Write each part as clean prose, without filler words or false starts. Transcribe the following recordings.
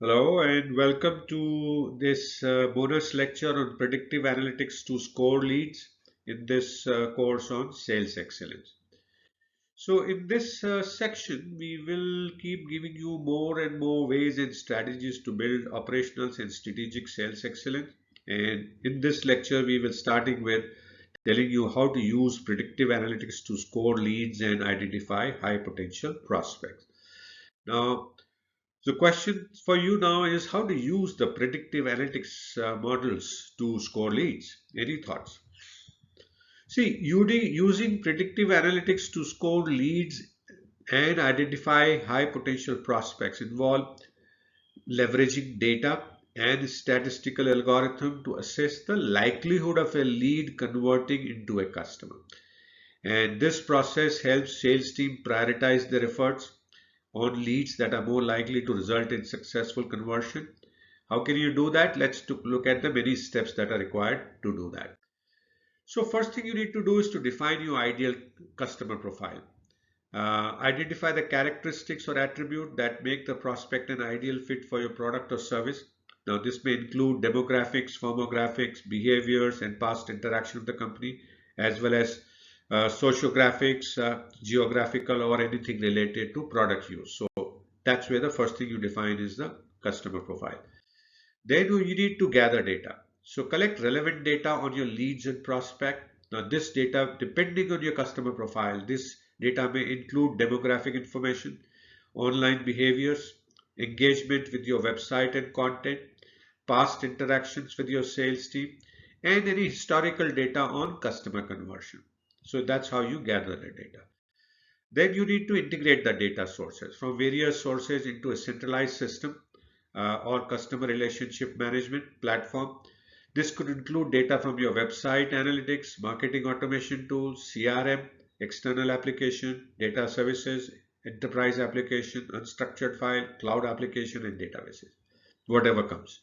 Hello and welcome to this bonus lecture on predictive analytics to score leads in this course on sales excellence. So in this section, we will keep giving you more and more ways and strategies to build operational and strategic sales excellence. And in this lecture, we will starting with telling you how to use predictive analytics to score leads and identify high potential prospects. Now, the question for you now is how to use the predictive analytics models to score leads. Any thoughts? See, using predictive analytics to score leads and identify high potential prospects involve leveraging data and statistical algorithm to assess the likelihood of a lead converting into a customer. And this process helps sales team prioritize their efforts on leads that are more likely to result in successful conversion. How can you do that? Let's look at the many steps that are required to do that. So first thing you need to do is to define your ideal customer profile. Identify the characteristics or attribute that make the prospect an ideal fit for your product or service. Now this may include demographics, firmographics, behaviors and past interaction with the company, as well as sociographics, geographical or anything related to product use. So that's where the first thing you define is the customer profile. Then you need to gather data. So collect relevant data on your leads and prospect. Now this data, depending on your customer profile, this data may include demographic information, online behaviors, engagement with your website and content, past interactions with your sales team, and any historical data on customer conversion. So that's how you gather the data. Then you need to integrate the data sources from various sources into a centralized system or customer relationship management platform. This could include data from your website analytics, marketing automation tools, CRM, external application, data services, enterprise application, unstructured file, cloud application, and databases, whatever comes.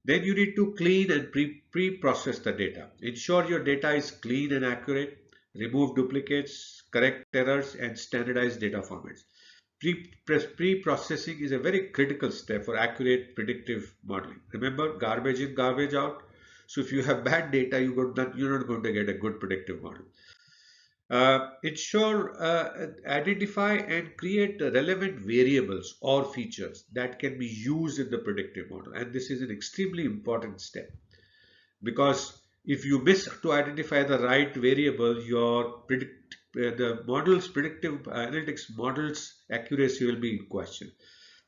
Then you need to clean and pre-process the data. Ensure your data is clean and accurate. Remove duplicates, correct errors, and standardize data formats. Pre-processing is a very critical step for accurate predictive modeling. Remember, garbage in, garbage out. So if you have bad data, you're not going to get a good predictive model. Identify and create relevant variables or features that can be used in the predictive model. And this is an extremely important step because if you miss to identify the right variable, the model's predictive analytics model's accuracy will be in question.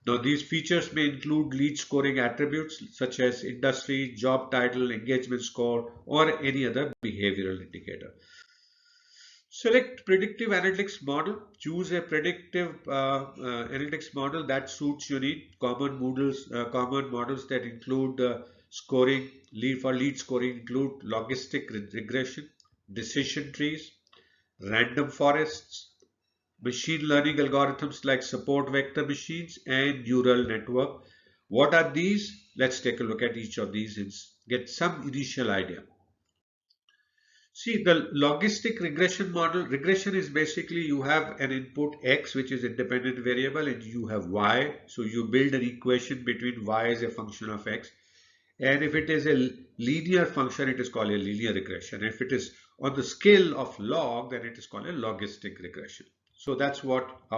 Now, these features may include lead scoring attributes such as industry, job title, engagement score, or any other behavioral indicator. Select predictive analytics model. Choose a predictive analytics model that suits your need. Common models that include scoring lead scoring include logistic regression, decision trees, random forests, machine learning algorithms like support vector machines, and neural network. What are these? Let's take a look at each of these and get some initial idea. See, the logistic regression model, regression is basically you have an input X, which is independent variable, and you have Y. So you build an equation between Y as a function of X. And if it is a linear function, it is called a linear regression. If it is on the scale of log, then it is called a logistic regression. So that is what a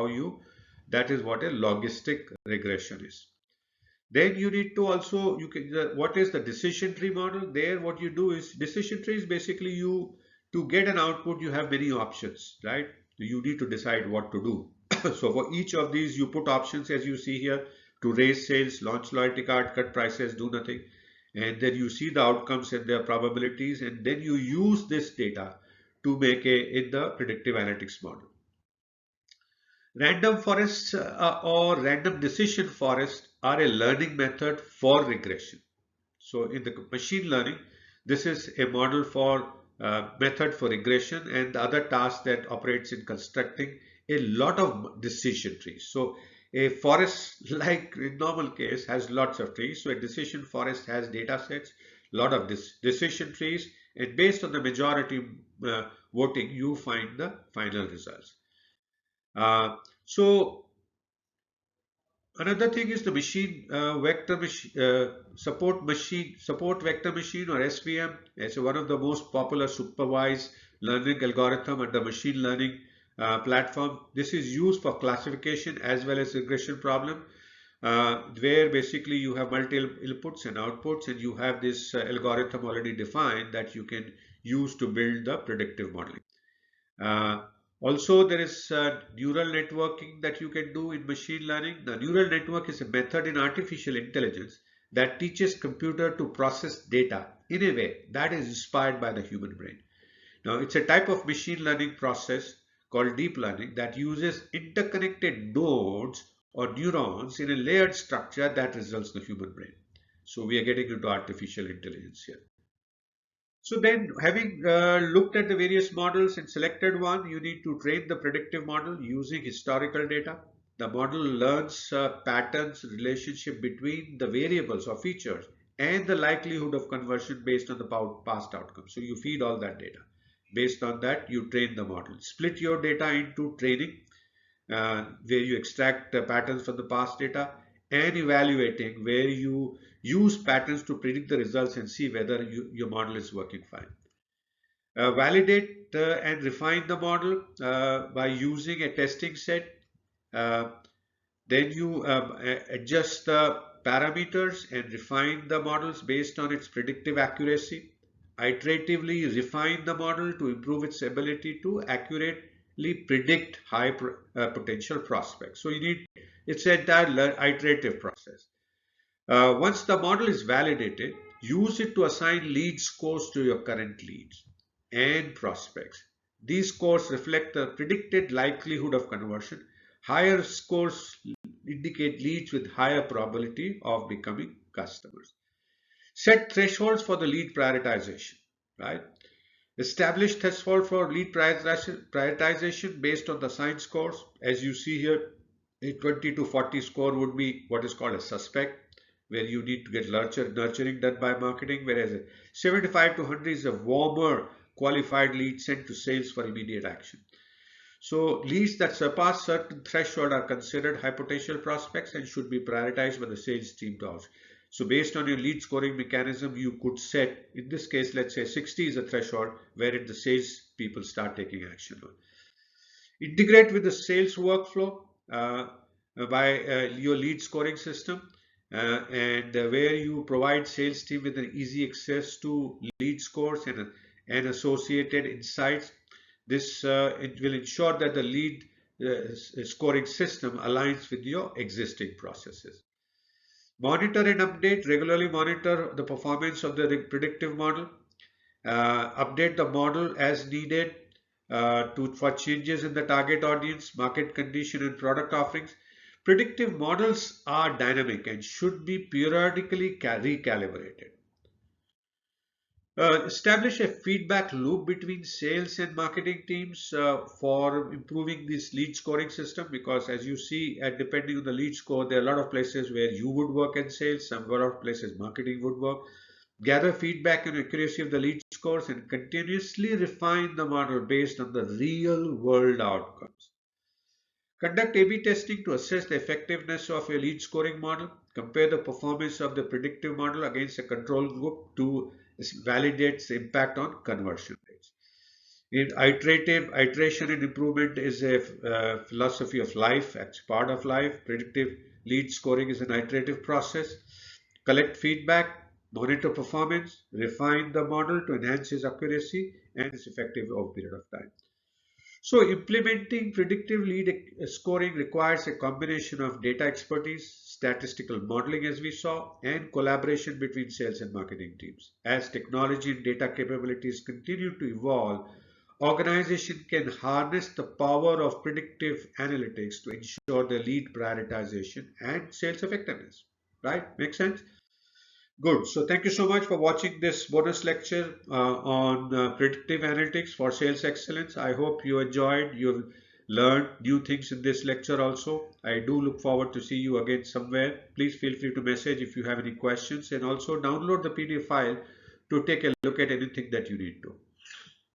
logistic regression is. Then you need to also, what is the decision tree model? There what you do is, decision tree is basically to get an output, you have many options, right? You need to decide what to do. So for each of these, you put options as you see here to raise sales, launch loyalty card, cut prices, do nothing. And then you see the outcomes and their probabilities, and then you use this data to make in the predictive analytics model. Random forests or random decision forests are a learning method for regression. So in the machine learning, this is a model for method for regression and the other task that operates in constructing a lot of decision trees. So a forest, like in normal case, has lots of trees. So a decision forest has data sets, lot of decision trees, and based on the majority voting, you find the final results. Uh, so Another thing is the support vector machine or SVM. It's one of the most popular supervised learning algorithm under machine learning platform. This is used for classification as well as regression problem, where basically you have multiple inputs and outputs, and you have this algorithm already defined that you can use to build the predictive modeling. Uh, Also, there is neural networking that you can do in machine learning. The neural network is a method in artificial intelligence that teaches computer to process data in a way that is inspired by the human brain. Now, it's a type of machine learning process called deep learning that uses interconnected nodes or neurons in a layered structure that resembles the human brain. So we are getting into artificial intelligence here. So then, having looked at the various models and selected one, you need to train the predictive model using historical data. The model learns patterns, relationship between the variables or features and the likelihood of conversion based on the past outcomes. So you feed all that data. Based on that, you train the model. Split your data into training, where you extract patterns from the past data, and evaluating, where you use patterns to predict the results and see whether your model is working fine. Validate and refine the model by using a testing set. Uh, then you adjust the parameters and refine the models based on its predictive accuracy. Iteratively refine the model to improve its ability to accurately predict high potential prospects. So you need, it's an entire iterative process. Once the model is validated, use it to assign lead scores to your current leads and prospects. These scores reflect the predicted likelihood of conversion. Higher scores indicate leads with higher probability of becoming customers. Set thresholds for the lead prioritization, right? Establish threshold for lead prioritization based on the sign scores. As you see here, a 20 to 40 score would be what is called a suspect, where you need to get nurturing done by marketing, whereas a 75 to 100 is a warmer qualified lead sent to sales for immediate action. So leads that surpass certain threshold are considered high potential prospects and should be prioritized by the sales team to house. So based on your lead scoring mechanism, you could set, in this case, let's say 60 is a threshold wherein the sales people start taking action on. Integrate with the sales workflow by your lead scoring system, and where you provide sales team with an easy access to lead scores and associated insights. This it will ensure that the lead scoring system aligns with your existing processes. Monitor and update, regularly monitor the performance of the predictive model. Update the model as needed for changes in the target audience, market condition, and product offerings. Predictive models are dynamic and should be periodically recalibrated. Establish a feedback loop between sales and marketing teams for improving this lead scoring system, because as you see, depending on the lead score, there are a lot of places where you would work in sales, some lot of places marketing would work. Gather feedback on accuracy of the lead scores and continuously refine the model based on the real world outcomes. Conduct A/B testing to assess the effectiveness of your lead scoring model. Compare the performance of the predictive model against a control group to validate its impact on conversion rates. Iteration and improvement is a philosophy of life. It's part of life. Predictive lead scoring is an iterative process. Collect feedback, monitor performance, refine the model to enhance its accuracy and its effective over a period of time. So implementing predictive lead scoring requires a combination of data expertise, statistical modeling as we saw, and collaboration between sales and marketing teams. As technology and data capabilities continue to evolve, organization can harness the power of predictive analytics to ensure the lead prioritization and sales effectiveness. Right? Make sense? Good. So thank you so much for watching this bonus lecture on predictive analytics for sales excellence. I hope you enjoyed, you've learned new things in this lecture also. I do look forward to see you again somewhere. Please feel free to message if you have any questions, and also download the PDF file to take a look at anything that you need to.